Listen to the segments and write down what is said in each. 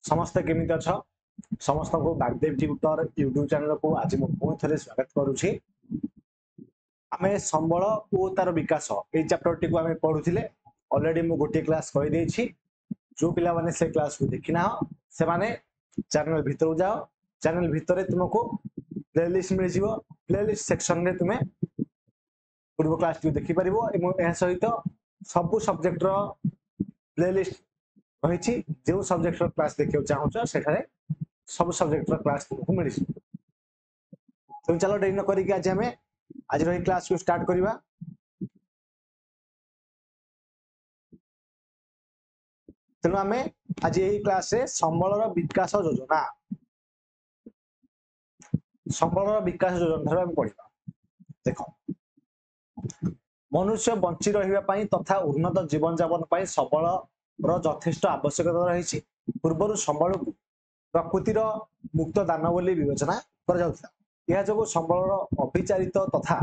समस्ते केमिति अछ समस्त को बागदेव ट्यूटर यूट्यूब चैनल को आज मु पुणी थे स्वागत करुछि। आमे संबल और तार विकास ए चैप्टर टी को आमे पढुथिले ऑलरेडी मु गोटे क्लास कहि देछि। जो पिला माने से क्लास को देखिना से माने चैनल भीतर जाओ। चैनल भीतर तुमको प्लेलिस्ट मिल जिवो। प्लेलिस्ट सेक्शन रे तुमे पूर्व क्लास टी देखि परिबो एवं ए सहित सब सब्जेक्ट रो प्लेलिस्ट रही जो सब्जेक्ट क्लास देखियो चाहूछ सेठारे सब सब्जेक्ट क्लास तुमको मिल तो चलो डेरी न करिक आज हमें आज रही क्लास को स्टार्ट करवा। तेणु आम आज यही क्लास रे संबल विकास योजना पढ़ा। देख मनुष्य बंची रही तथा उन्नत जीवन यापन सबल यथेष्ट आवश्यकता रही। पूर्व संबल को प्रकृतिर मुक्त दान बोली विवेचना कर जो संबल अभिचारित तथा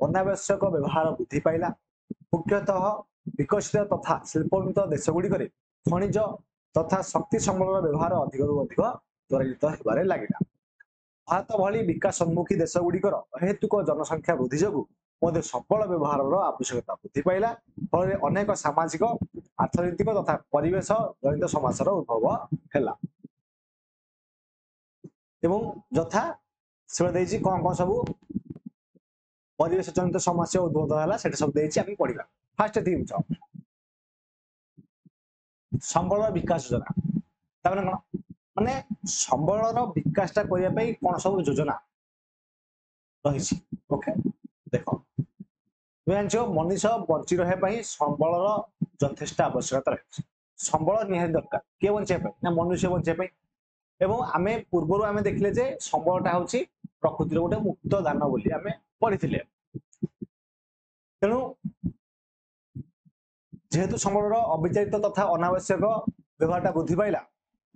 अनावश्यक व्यवहार वृद्धि पाइला। मुख्यतः विकसित तथा शिल्पोन्नत देशगुड़िक खनिज तथा शक्ति संबल व्यवहार अधिक अधिक त्वरित होबारे लगिला। भारत भली विकासोन्मुखी देशगुड़िकर अहेतुक जनसंख्या वृद्धि जो संबल व्यवहार आवश्यकता वृद्धि पाइला। फल अनेक सामाजिक अर्थनैतिक तथा परिवेश जनित समस्यार उद्भव है। यथा से कौन कौन सब परिवेश जनित समस्या उद्भव है सब पढ़ा। फास्ट थी संबल विकास योजना कौन माने संबल विकासटा करने कौन सब योजना रही। ओके देख जान मनीष बंची रही संबल यथेष्ट आवश्यकता रही। संबल निहाती दरकार किए बचाई ना मनुष्य बचाई। एवं आम पूर्व आम देखले जे संबलटा हूँ प्रकृतिर गोटे मुक्त दान बोली आम पढ़ी। तेणु जेहेतु संबल अविचारित तथा अनावश्यक व्यवहारटा वृद्धि पाइला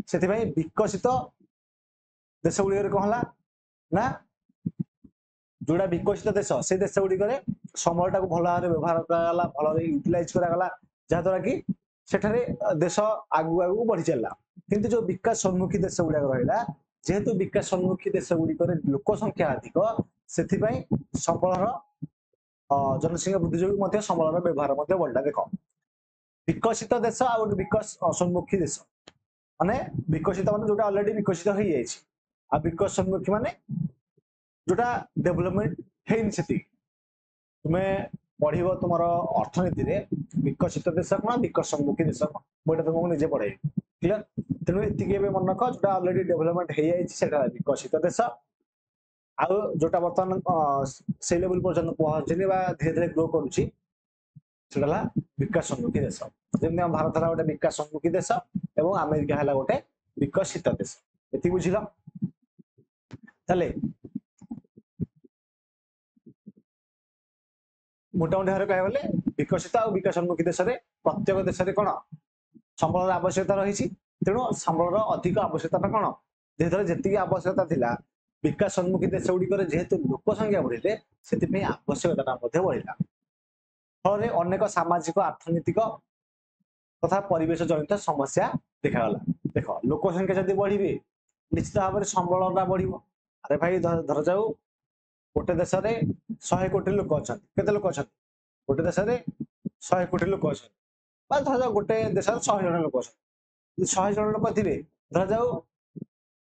से विकसित देश गुड़िक कौन है ना जोड़ा विकसित देश से देश गुड़िक संबलटा भल भाव व्यवहार कराला भल यूटिलाइज कराला जहाद्वारा कि सेठारे देश आगु आगु बढ़ी चलला। किंतु जो विकासोन्मुखी देश गुड़ाक रहा जेहेतु विकासोन्मुखी देश गुड़िक लोक संख्या अधिक से संबल जनसंख्या वृद्धि जो संबल व्यवहार बढ़ला। देख विकसित देश आ विकासोन्मुखी देश माने विकसित मान जो ऑलरेडी विकसित हो जाए आ विकासोन्मुखी माने जोटा डेवलपमेंट है। तुम्हें पढ़ तुम अर्थनीति रे विकसित देश कौन विकासोन्मुखी देश कौन मुझे तुमको निजे पढ़े क्लियर। तेणु ये मन रख जो ऑलरेडी डेवलपमेंट हो जाए विकसित देश आउ जोटा बर्तमान से लेवल पर्यटन पहुंचनी धीरे धीरे ग्रो करुच्ची विकासोन्मुखी देश। जमी भारत है गोटे विकासोन्मुखी देश और अमेरिका है गोटे विकसित देश। ये बुझल मोटामोटी भाव कह विकसित और विकासोन्मुखी देश में प्रत्येक देश में कौन संबल आवश्यकता रही। तेणु संबल अधिक आवश्यकता कौन धीरे जी आवश्यकता थिला विकासोन्मुखी देश गुड़िक जेहेतु लोक संख्या बढ़े से आवश्यकता बढ़ला। फल अनेक सामाजिक अर्थनैतिक तथा परिवेश जनित समस्या देखागला। देख लोक संख्या जब बढ़े निश्चित भाव में संबलटा बढ़। अरे भाई धर जाऊ गोटे देश में 100 कोटी लोक अच्छा केते लोक अच्छा गोटे देश में 100 कोटी लोक अच्छा धर जाऊ गोटे देश 100 जन लोक अच्छा 100 जन लोक थे धर जाऊ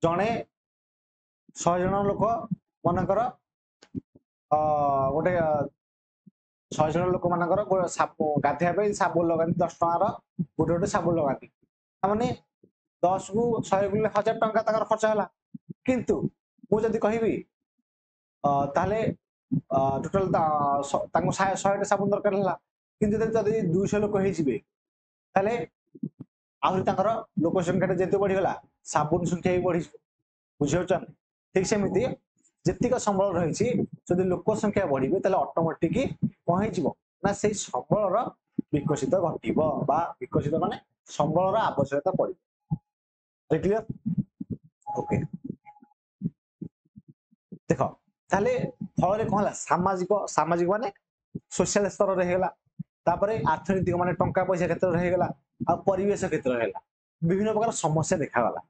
जड़े 100 जन लोक मनकर गोटे 100 जन लोक मानकर गाधेया साबुन लगा 10 टकर गोटे गोटे साबुन लगाती मैंने 10 को 100 को 1000 टंका खर्च है। किंतु मुझे कहबी ताले टोटल 100 साबुन दरकार है कि 200 लोक हो आहरी लोक संख्या जेते बढ़ीगला साबुन संख्या भी बढ़ी बुझे। ठीक सेमती जीक संबल रही जब लोक संख्या बढ़े तो ऑटोमेटिक कौन ना से संबल विकसित घटब विकसित माने संबल आवश्यकता पड़े। क्लियर ओके देख ताले फल कौन है सामाजिक सामाजिक माने सोशल स्तर रहीगला अर्थनैतिक माने टंका पैसा क्षेत्र रहीगला आ परिवेश क्षेत्र रहीगला विभिन्न प्रकार समस्या देखागला।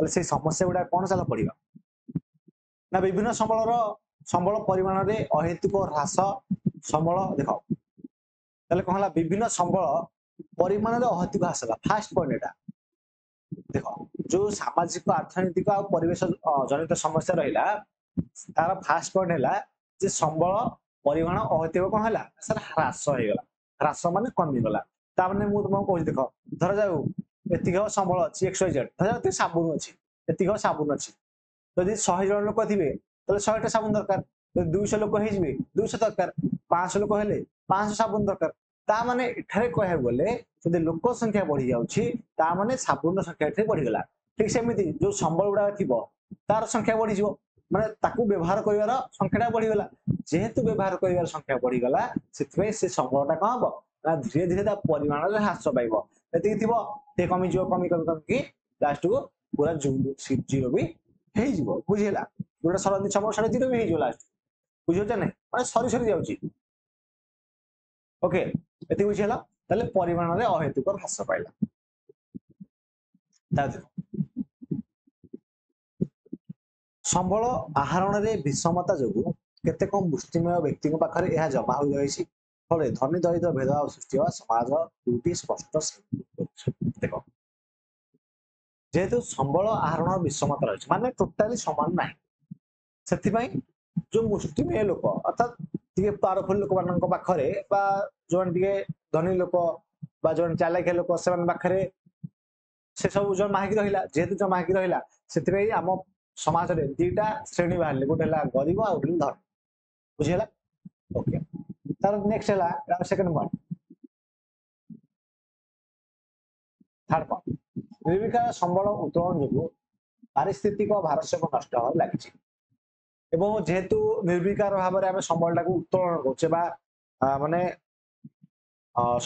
से समस्या गुड़ा कौन चल पड़ा ना विभिन्न संबल परिमाण में अहेतुक ह्रास संबल देख ताले कौन विभिन्न संबल परिमाण में अहेतुक ह्रास फास्ट पॉइंट एटा देख जो सामाजिक अर्थनैतिक और परिवेश जनित समस्या रहा तार फास्ट पॉइंट है संबल परिमाण अहेतुक कौन है सर ह्रास होगा ह्रास मान कमिगला ताने मुझे तुमको कह देख धर जाऊ एतिक संबल अच्छी XYZ धर साबुन अच्छी एतिक साबुन अच्छी जदि 100 जन लोक थे तो 100टा साबुन दरकार 200 लोक हो 200 दरकार 500 लोक हेले 500 साबुन दरकार ता माने एठारे कह गले जदि लोक संख्या बढ़ी जाउछि ता माने साबुन संख्या एठारे बढ़ी गला ठीक सेमिति जो संबल गुडा थिबो तार संख्या बढ़ी जिवो माने ताकू व्यवहार करिवार संख्याटा बढ़ी गला जेहेतु व्यवहार करिवार संख्या बढ़ी गला सेतबे से संबलटा कम हबो ना धीरे धीरे ता परिमाण रे ह्रास पाइबो एति थिबो ते कमी जो कमी कमी लास्ट को पूरा जीरो भी हेई जिवो बुझिला जोटा सरंदी संबल सारे जीरो भी हेई जिवो लास्ट बुझियो ना माने सरी सरी जाउछि ओके एति बुझिला ताले परिमाण रे अहेतुक ह्रास पाइला ता संबल आहरण रे विषमता जोगु केतेक मुष्टिमय व्यक्ति पाखरे यह जमा हो जाइछि फले धनी दरिद्र भेदभाव सृष्टि हुआ समाज दुटी स्पष्ट देख जेहेतु संबल आहरण विषमता रही माने टोटाली समान ना से जो मुष्टिमेय लोक अर्थात टे पावरफुल लोक मान पाखरे जो टे धनी लोक जो चालाकिया लोक से पाखरे से सब जो माहिकी रहा जेहेतु जो माहिकी रहा से आम समाज में दीटा श्रेणी बाहर गोटे गरीब आ गोटे धनी बुझीगला ओके तार नेक्स्ट है सेकंड पॉइंट थर्ड पॉइंट निर्विकार संबल उत्तोलन जो पारिस्थितिक भारसाम्य नष्ट हो लगी जेहेतु निर्विकार भाव में आम संबलटा को उत्तोलन करें माने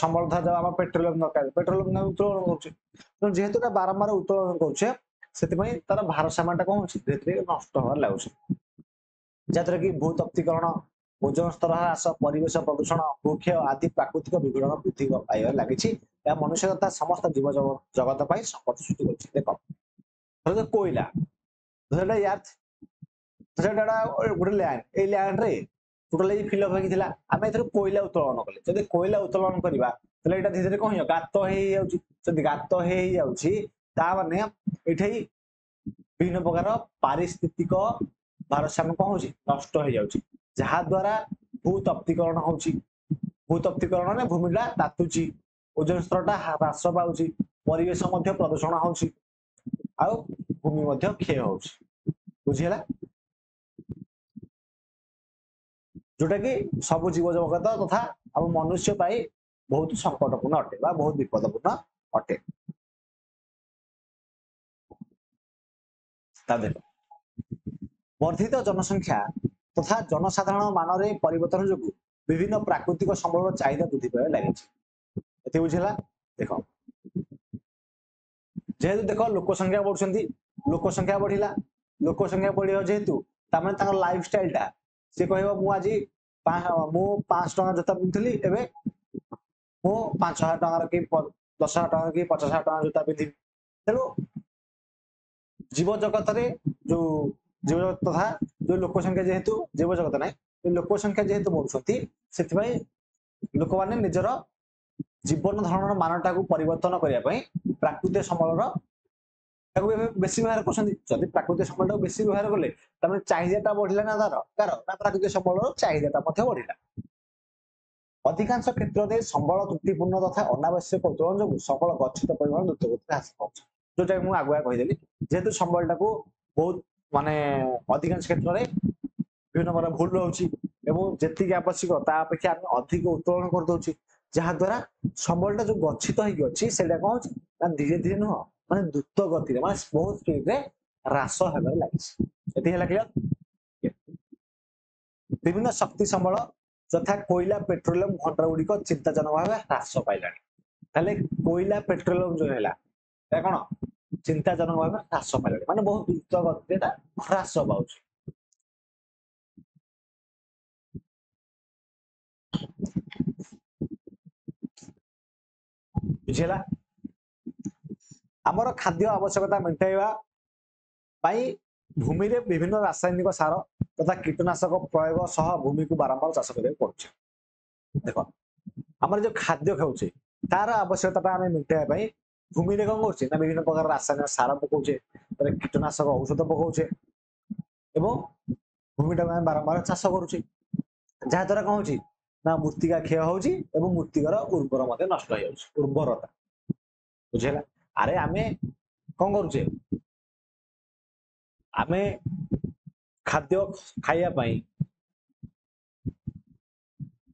संबल था जब पेट्रोलियम दरकार पेट्रोलियम उत्तोलन कर जेहेतु बारंबार उत्तोलन करुचे से तार भारसाम्यटा कौन धीरे धीरे नष्ट हो लगुच जहाद्वारा कि भूतप्तीकरण ओजोन स्तर ह्रास परिवेश प्रदूषण भूक्ष आदि प्राकृतिक विघटन वृद्धि पाइबार लगी मनुष्य तथा समस्त जीव जगत पर संकट सृष्टि कर कोईला यार गोटे लैंड ए लैंड रे टोटाली फिलअप होता आम ए कोईला उत्तोलन कले जब कोईला उत्तोलन करवा धीरे धीरे कौन गात हो गात होने ये विभिन्न प्रकार पारिस्थितिक भारसाम्य कौन हो नष्ट हो जाउछि जहाद्वारा भूतप्तीकरण होउछि भूतप्तीकरण ने भूमिटा तातुछि ओजोन स्तरटा ह्रास पाउछि परिवेश मध्य प्रदूषण होउछि आ भूमि मध्य क्षय होउछि बुझिला जोटा कि सब जीव जगत तथा अब मनुष्य पाई बहुत संकटपूर्ण अटे बहुत विपदपूर्ण अटे वर्धित जनसंख्या तथा जनसाधारण मान रे परिवर्तन जो विभिन्न प्राकृतिक संबल चाहिदा वृद्धि पाए लगी बुझेगा देख जेहेतु देख लोक संख्या बढ़ुंट लोक संख्या बढ़ला लोक संख्या बढ़िया जेहेतु लाइफ स्टाइल टा सी कह मुझे 500 टका जोता पिंधुली एवं मु 5,000 टकार कि 10,000 टका कि 50,000 टका जोता पिंधि तेणु जीव जगत जो जीव जगत तथा जो लोक संख्या जेहेतु जीव जगत ना लोक संख्या जेहेतु बढ़ुंट से लोक मैंने निजर जीवन धारण मानटा को परिवर्तन करने प्राकृतिक संबल बेसी व्यवहार कर प्राकृतिक संबल बेसी व्यवहार कले चाहिदा बढ़ला ना तार प्राकृतिक संबल चाहिदा बढ़ला अधिकांश क्षेत्र में संबल त्रुटिपूर्ण तथा अनावश्यक उत्तोलन जो संबल गच्छित परिमाण द्रुतगति ह्रास पाउछ जोटा मुझे आगुआ कहीदेली जेहेतु संबलटा को बहुत माने अधिकांश क्षेत्र में विभिन्न प्रकार भूल रोचे जी आवश्यक अपेक्षा आम अधिक उत्तोलन करदे जहाद्वारा संबलटा जो गच्छित होगी कौन धीरे धीरे नुह माने द्रुत गति बहुत स्पीड रे ह्रास होबार लगी क्लियर विभिन्न शक्ति संबल तथा कोयला पेट्रोलियम घंटा गुड़िक चिंताजनक भाव ह्रास पाइलानी कोयला पेट्रोलियम जो है कौन चिंताजनक भाव ह्रास पाइलानी माने बहुत द्रुत गति ह्रास पाउछ बुझेला आमर खाद्य आवश्यकता मेटाइबा भूमि रे विभिन्न रासायनिक सार तथा कीटनाशक प्रयोग सह भूमि को बारंबार चाष करने पड़े। देख आम जो खाद्य खाऊे तार आवश्यकता आम मेटाइवाई भूमि में कौन कर विभिन्न प्रकार रासायनिक सार पकाउे कीटनाशक औषध पकाउे भूमि टाइम बारंबार चाष करुचे जहाद्वारा कौन हो ना मृत्तिका क्षय हो मृत्तिकार उर्वर नष्ट हो उर्वरता बुझेगा। अरे आमे कौन करुचे आमे खाद्य खाइबा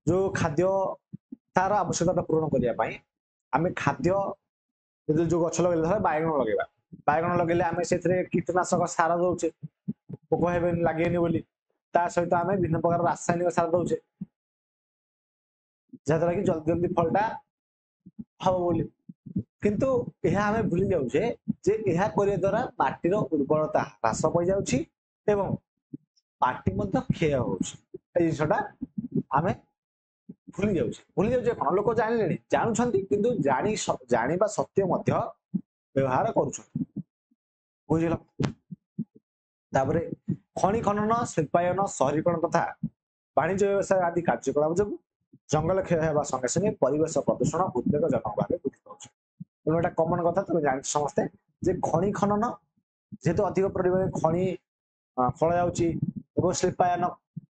जो खाद्य तार आवश्यकता पूरण करने आमे खाद्य जो गछ लगे धर बैगण लगे बैगण लगे आम से कीटनाशक सार दौचे पोक हे लगे बोली ता सहित आम विभिन्न प्रकार रासायनिक सार दौचे जहाद्वारा कि जल्दी जल्दी फलटा हम बोली किंतु यह आम भूली जाऊे जे यह करने द्वारा माटीर उर्वरता ह्रास पाई जाउछि एवं माटी क्षय हो जिनटा आम भूली जाऊे कौन लोक जान जानुंट किंतु जानिबा सत्य व्यवहार करुछन बुझल। तापरे खनि खनन शिल्पायन शहरीकरण तथा वाणिज्य व्यवसाय आदि कार्यकलाप जो जंगल क्षय होगा संगे संगे परिवेश प्रदूषण उद्वेगजनक भाव वृद्धि पाँच एटा कमन कथा तुम जान समस्ते जे खनि खनन जेहेतु अधिक परिमाण खनि फल जाऊँ शिल्पायन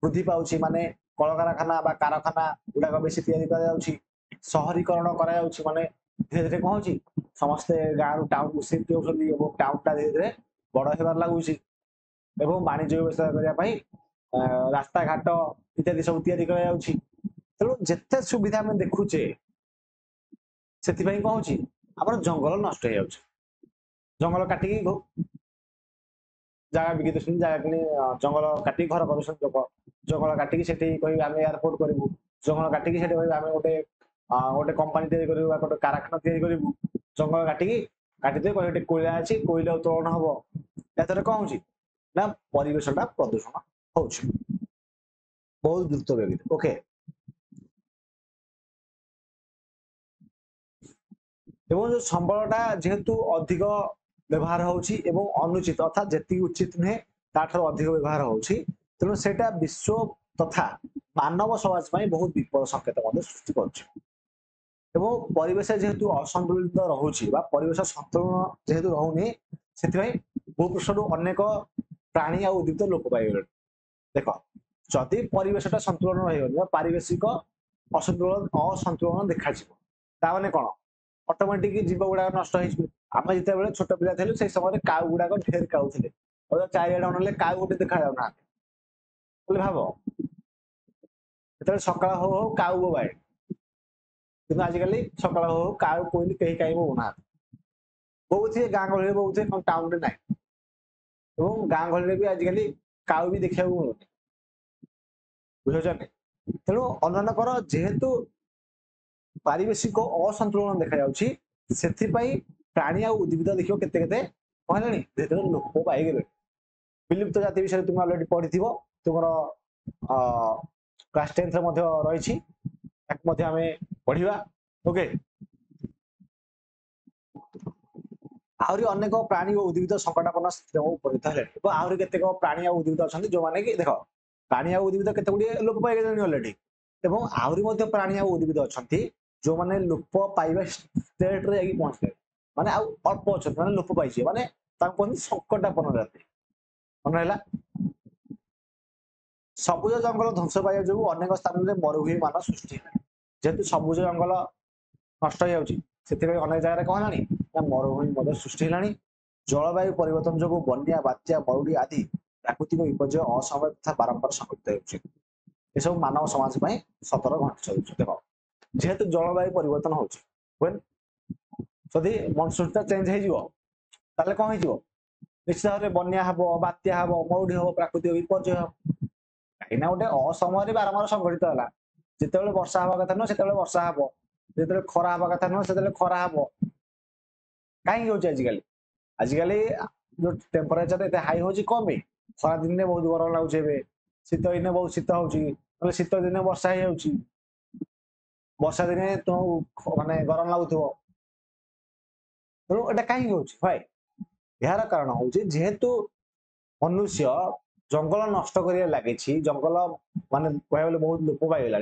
वृद्धि पाँच माने कलकारखाना कारखाना गुड़ाक बेसी या सहरीकरण माने धीरे धीरे कौन हो समस्ते गाँव टाउन को शिफ्ट होती टाउन टा धीरे धीरे बड़ होबार लगुच वाणिज्य व्यवसाय करने रास्ता घाट इत्यादि सब या तेणु जिते सुविधा आम देखुचे से कौन हो जंगल नष्ट हो जंगल काटिकी जगह बिकी दूसरी जगह कि जंगल काटिक घर कर लोक जंगल काटिकी से आम एयरपोर्ट करूँ जंगल काटिकी से आम गोटे गोटे कंपानी तैयारी गोटे कारखाना तैयारी करूँ जंगल काटिकी काटिदे गोटे कोयला अच्छी कोयला उत्तोलन हम या कौन हो ना परिवेशटा प्रदूषण हो बहुत द्रुत गति ओके। एवं जो संबलटा जेहेतु अधिक व्यवहार होउछि एवं अनुचित अर्थात जेति उचित नुहे ताठर अधिक व्यवहार होउछि तेणु सेटा विश्व तथा मानव समाज में बहुत विपद संकेत सृष्टि करुछि एवं परिवेश जेहेतु असंतुलित रहुछि बा परिवेश संतुलन जेहेतु रहुनी सेति भूपृष्ठरू अनेक प्राणी आ उद्भिद लोप पाइगले। देख जदि परिवेशटा संतुलन रहिबो पारिवेशिक असंतुलन देखा ताने कौन ऑटोमेटिक जीव गुड़ा नष्ट आम जिते छोट पिला थे से समय काउ गुड़ाक ढेर काउले चारिड़े अनले काउ गोटे देखा जाऊना भाव सकाल हो काउ बोबाए कि आजिकल सकाल हो काउ कोई कहीं कहीं बोना बहुत थे गाँ गहली बहुत थे टाउन ना गाँ गहली भी आजिकल काउ भी देखा मिलूनी बुझे तेणु अनुमान जेहेतु पारिवेशिक असंतुलन देखा जाउछि प्राणी आ उद्भिद देखियो केते केते कहलानी धीरे धीरे लोप पाई गले। विलुप्त जाति विषय तुम ऑलरेडी पढ़िथिबो तुमरो क्लास 10 रे मध्ये रहिछि ताक मध्ये हमें पढ़िबा ओके। आहुरी अनेक प्राणी और उद्भिद संकटापन्न स्थिति उपनीत हेले आहुरी केतेक प्राणी आ उद्भिद अछंती जो माने कि देखो प्राणी आ उद्भिद केते गुडी लोप पाई गले ऑलरेडी एवं आहुरी मध्ये प्राणी आ उद्भिद अछंती जो माने लोप पाइबा स्टेट रे आगे पहुंचले माने आ अल्प अच्छा माने लोप पाइछे माने कहते संकटापन्न जाति मन है सबुज जंगल ध्वंस पाइबा जो अनेक स्थान में मरुभूमि मान सृष्टि जेहेतु सबुज जंगल नष्ट हो अनेक जगह कौन है मरुभूमि सृष्टि है जलवायु परिवर्तन जो बन्या बात्या मरुड़ी आदि प्राकृतिक विपर्य असमय तथा बारंबार संघटित हो मानव समाज में सतर घंटी चलुच देख जेहेतु जलवायु परिवर्तन हो मनसूनटा चेंज हो कौन हो निश्चित भाव में बन्या हम बात्या हम मरुड़ी हम प्राकृतिक विपर्य हम कहीं गोटे असमय बारंबार संघटित है जिते वर्षा हवा कथा नुह से वर्षा हम जो खरा हवा कथा नुह से खरा हम कहीं आजिकल आजिकल जो टेम्परेचर एत हाई हो कम खरा दिन में बहुत गरम लगुच शीत दिन बहुत शीत हो शीत दिन वर्षा हो वर्षा दिन तुम माने गरम लगुव तेणु एटा कहीं यार कारण हूँ जेहेतु मनुष्य जंगल नष्ट कर लगी जंगल मान कह बहुत लोप पाइगला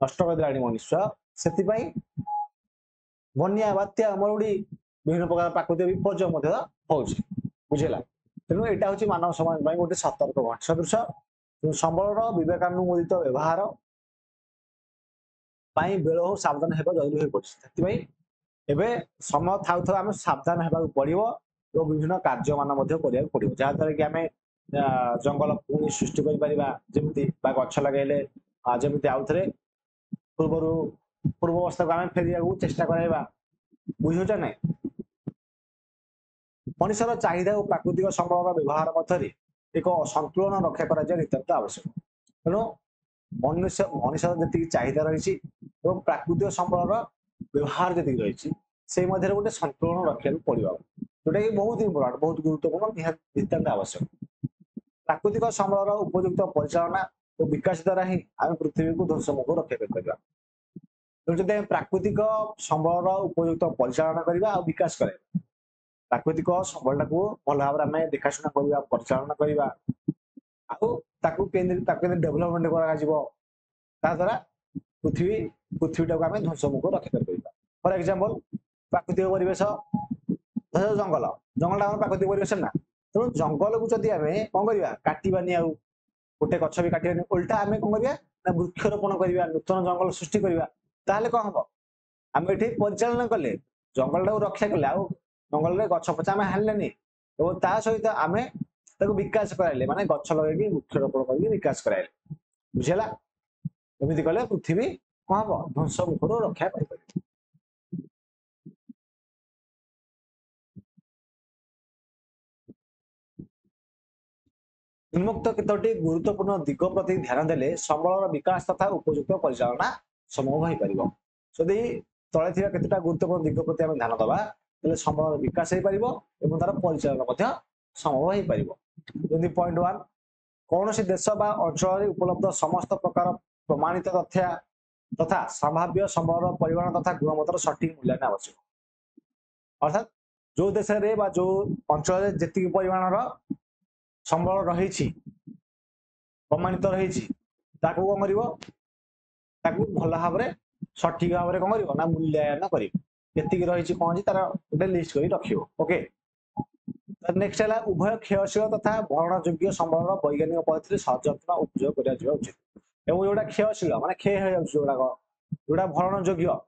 नष्ट करदे मनुष्य से बन्या बात्या मरुड़ी विभिन्न प्रकार प्राकृतिक विपर्यय होउछि बुझेला तेणु यहाँ हूँ मानव समाज गोटे सतर्क सदृश संबल विवेकानुमोदित व्यवहार बेल हो सावधान होगा जरूरी हो पड़े एवं समय था आम सावधान होगा पड़ो और विभिन्न कार्य मान पड़ो जहाद्वारा कि आम जंगल पुणी सृष्टि करमी गछ लगे जमी आउ थे पूर्वर पूर्वावस्था को आम फेरिया चेष्टा कराइबा बुझुचा ना मनुष्यर चाहिदा और प्राकृतिक संबल व्यवहार मध्य एक संतुलन रक्षा कर नितांत आवश्यक तेणु मनुष्य मनुष्य जी चाहिदा रही प्राकृतिक संबल व्यवहार जी रही से मध्य गोटे संतुलन रखा पड़ो जोटा कि बहुत इंपोर्टाट बहुत गुरुत्वपूर्ण नितांत आवश्यक प्राकृतिक संबल उपयुक्त परिचालना और विकास द्वारा ही आम पृथ्वी को ध्वंसमुख रक्षा कर प्राकृतिक संबल उपयुक्त परिचालना करवा और विकास कर प्राकृतिक संबल को भल भाव आम देखाशुना करवा परिचालना करवा डेभलपमेंट द्वारा पृथ्वी पृथ्वी आम ध्वंसमुख रक्षा कर फॉर एग्जांपल प्राकृतिक परिवेश जंगल जंगल प्राकृतिक परिवेश ना तेणु जंगल को जदि आम कौन करवा काटवानी आउ गोटे गछ भी काटवानी उल्टा आम कौन करवा ना वृक्षरोपण करवा नूतन जंगल सृष्टि करवा ताहले कौन हम आम ये परिचालन कले जंगल टाक रक्षा कले आउ जंगल में गछ पचा आम हाणिलेनी और ता सहित आम विकास कराइले माने गछ लगे वृक्षरोपण कर विकास कराइले बुझेला एमती कले पृथ्वी कौन हम ध्वंस मुखर रक्षा कर उन्मुक्त केतोटी गुरुत्वपूर्ण दिग प्रति ध्यान देले संबल विकास तथा उपयुक्त परिचालना संभव हो पार जदि तले केतटा गुरुत्वपूर्ण दिग प्रति आम ध्यान दबा तेल संबल विकास हो पार तार परिचालन संभव हो पार जमी पॉइंट 1 कौन सी देश बा अंचल उपलब्ध समस्त प्रकार प्रमाणित तथ्य तथा संभाव्य संबल परिमाण तथा गुणमतर सठिक मूल्यांकन आवश्यक अर्थात जो देश में जो अंचल जी परिमाण संबल रही प्रमाणित रही कौन कर भल भाव सठिक भाव में कौन कर ना मूल्यांकन कर रही कौन तार गोटे लिस्ट कर रख ओके नेक्स्ट है उभय क्षयशील तथा भरणयोग्य संबल वैज्ञानिक पद्धति सजत्न उपयोग कर उचित एवं जोटा क्षयशील माने क्षय हो जोटा भरणयोग्य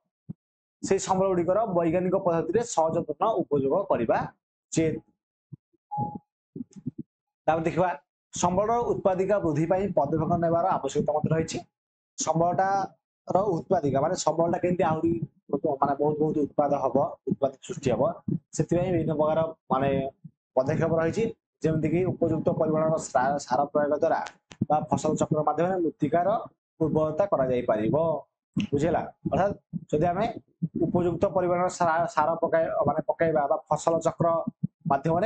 से संबल गुड़िकर वैज्ञानिक पद्धति सजत्न उपयोग करवा उचित देखा संबल उत्पादिका वृद्धि पदक्षेप नेबार आवश्यकता रही संबलटार उत्पादिका माने संबलटा केमती आहरी माने बहुत बहुत उत्पाद हम उत्पाद सृष्टि हम से विभिन्न प्रकार माने पदक्षेप रही जमीक उपयुक्त परिमाण सार प्रयोग द्वारा फसल चक्र माध्यम मृत्तिकार उर्वरता कर बुझेगा अर्थात जदि आम उपयुक्त परिमाण सार पकाई पकईवा फसल चक्र माध्यम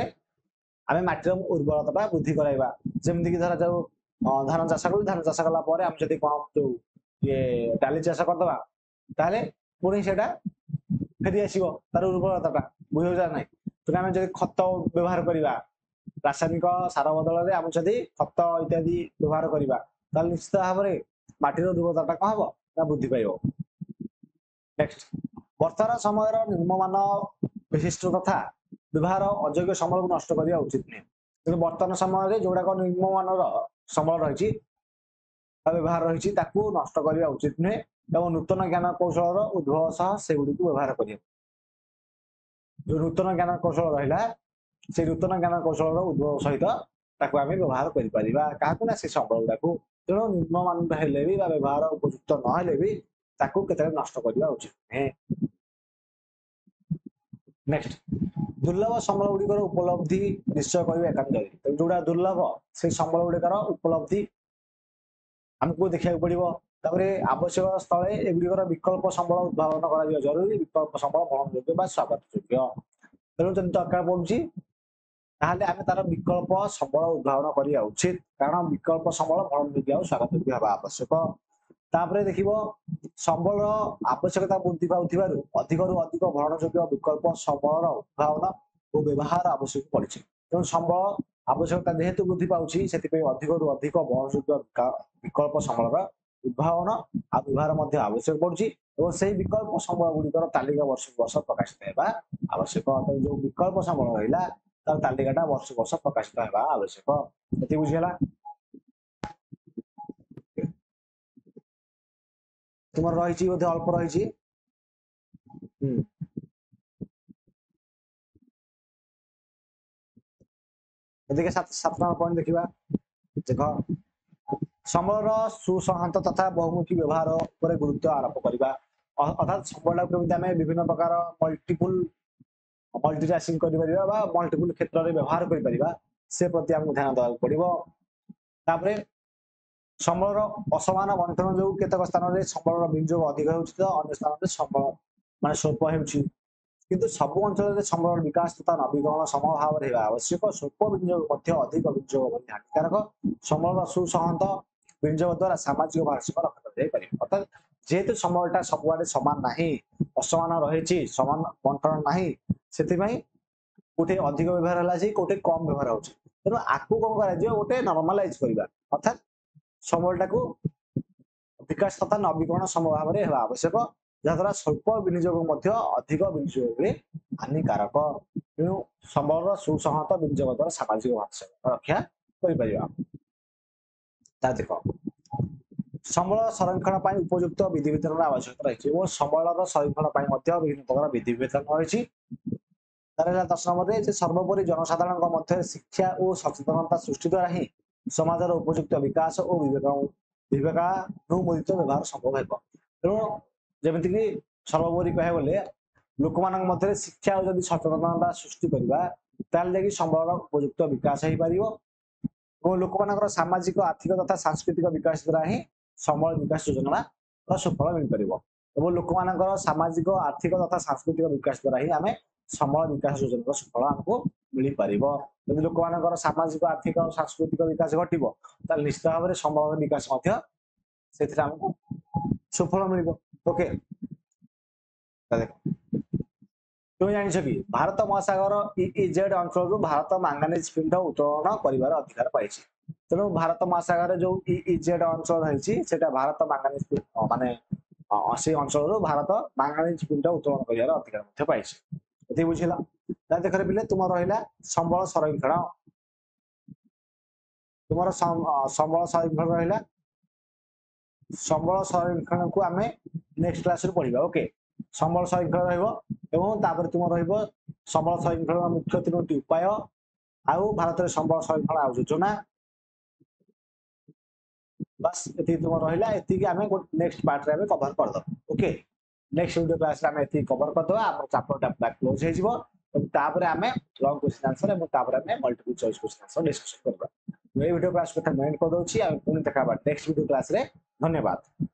आम माटीर उर्वरता वृद्धि कराइबा जमीक धर जो धान चाष कर धान चाष कला आम जब कौन जो ये डाली चाष करदे ताहले पुणी से फेरी आसो तार उर्वरता बुझा ना तेना आम जब खत व्यवहार करवा रासायनिक सार बदल में आम जब खत इत्यादि व्यवहार करवा निश्चित भाव में माटीर उर्वरता कौन हम ना वृद्धि पाइब नेक्स्ट वर्तमान समय निम्नमान विशिष्ट तथा व्यवहार अयोग्य संबल को नष्ट करने उचित नहीं कि बर्तमान समय जोड़ाक निम्नमान संबल रही व्यवहार रही नष्ट करने उचित नुहे और नूतन ज्ञान कौशल उद्भव सह से गुड़ी व्यवहार कर जो नूतन ज्ञान कौशल रहा से नूतन ज्ञान कौशल उद्भव सहित आम व्यवहार कर से संबल गुड़ा तेणु निम्नमान हेले भी व्यवहार उपयुक्त नहेले भी नष्ट करने उचित नुहे नेक्स्ट दुर्लभ संबल गुड़िकर उपलब्धि निश्चय करने एकांत जोड़ा दुर्लभ से संबल गुड़िकर उपलब्धि आमको देखा पड़ो आवश्यक स्थले एगुड़िकर विकल्प संबल उद्भावन कर जरूरी विकल्प संबल ग्रहणयोग्य स्वागत योग्य तेणु जब दरकार पड़ुची आम तार विकल्प संबल उद्भावन करने उचित कारण विकल्प संबल ग्रहणयोग्य और स्वागत योग्य हवा आवश्यक तापर देख संबल आवश्यकता वृद्धि पाउथिबारु अधिक भरणयोग्य विकल्प संबल उद्भावन और व्यवहार आवश्यक पड़ी तेणु संबल आवश्यकता जेहेतु वृद्धि पाउछि सेतिपई अधिकରୁ ଅଧିକ ବहनଯୋଗ୍ୟ विकल्प ସମ୍ବଳର ଉଦ୍ଭାବନ ଆଉ ବ୍ୟବହାର ମଧ୍ୟ ଆବଶ୍ୟକ ପଡୁଛି ଏବଂ ସେଇ ବିକଳ୍ପ ସମ୍ବଳ ଗୁଡ଼ିକର ତାଲିକା ବର୍ଷକୁ ବର୍ଷ ପ୍ରକାଶିତ ହେବା ଆବଶ୍ୟକ। ଯୋଉ ବିକଳ୍ପ ସମ୍ବଳ ରହିଲା ତାର ତାଲିକାଟା ବର୍ଷକୁ ବର୍ଷ ପ୍ରକାଶିତ ହେବା ଆବଶ୍ୟକ। ଏତିକି ବୁଝିଗଲା। ତୁମର ରହିଛି ବୋଧେ ଅଳ୍ପ ରହିଛି। देखिए 7 नंबर पॉइंट देखा देख सम्बलर सुसंहत तथा बहुमुखी व्यवहार पर गुरुत्व आरोप करवा अर्थात सम्बल केमी विभिन्न प्रकार मल्टीटास्किंग मल्टीपुल क्षेत्र में व्यवहार कर से प्रति आमको ध्यान देवा पड़ो। तापर सम्बलर असमान बंटन जो केतक स्थान में सम्बलर विनियोग अधिक होन्य स्थान में सम्बल मान स्वल्प हो किंतु सबु अंचल सम्बल विकास तथा नवीकरण समभाव आवश्यक। स्वल्प विनियोग अधिक विनियोग हानिकारक। सम्बल सुसंहत विनियोग द्वारा सामाजिक भारसाम्य रक्षा जापर अर्थात जेहेतु सम्बलटा सबुआडे सामान ना असमान रही समान बंटन ना से गोटे अधिक व्यवहार है गोटे कम व्यवहार हो तेणु आपको कौन कर गोटे नर्मालाइज करवा अर्थात सम्बलटा को विकास तथा नवीकरण समभाव में आवश्यक जहाद्वारा स्वल्प विनियोग अधिक विनियोग हानिकारक। तेणु सम्बलर सुसंहत विनियोग द्वारा सामाजिक भारसाम्य रक्षा कर देख सम्बल संरक्षण उपयुक्त विधि विधान आवश्यकता रही और सम्बलर संरक्षण विभिन्न प्रकार विधि विधान रही। 10 नंबर सर्वोपरि जनसाधारण मध्य शिक्षा और सचेतनता सृष्टि द्वारा ही समाजर उपयुक्त विकास और विवेकानुमोदित व्यवहार संभव है। तेणु जमीक सर्वोपरि कह गले लोक मान शिक्षा और जब सचेतनता सृष्टि करवा सम्बलर उपयुक्त विकास हो पार और लोक मान सामाजिक आर्थिक तथा सांस्कृतिक विकास द्वारा ही सम्बल विकास योजना सुफल मिल पार और लोक मान सामाजिक आर्थिक तथा सांस्कृतिक विकास द्वारा ही आम सम्बल विकास योजना सुफल आमको मिल पार। यदि लोक मान सामाजिक आर्थिक और सांस्कृतिक विकास घटो तो निश्चित भाव में सम्बल विकास आमको सुफल मिल। ओके तुम जान कि भारत महासागर EEZ अंचल भारत मांगानीज पिंड उत्तोलन कर अधिकार पाई। तेणु भारत महासागर जो EEZ अंचल रही भारत मांगानीज माने से अंचल भारत मांगानीज पिंड उत्तोलन कर अधिकार पाई। ये बुझेगा देख पे तुम रहा सम्बल संरक्षण तुम सम्बल संरक्षण रहा सम्बल संरक्षण को आम नेक्स्ट क्लास पढ़ा। ओके सम्बल संरक्षण रही तुम रंबल संरक्षण मुख्य 3टी उपाय आउ भारत में सम्बल संरक्षण आ योजना बस ये तुम रहा ये आम नेक्स्ट पार्ट में कवर करद। ओके नेक्स्ट वीडियो क्लास में ये कवर करदे आम चैप्टर क्लोज हो आम लॉन्ग क्वेश्चन आंसर आम multiple choice question answer discussion करबा। ये वीडियो क्लास को एंड कर दूसरी पुणी देखा नेक्स्ट वीडियो क्लास रे। धन्यवाद।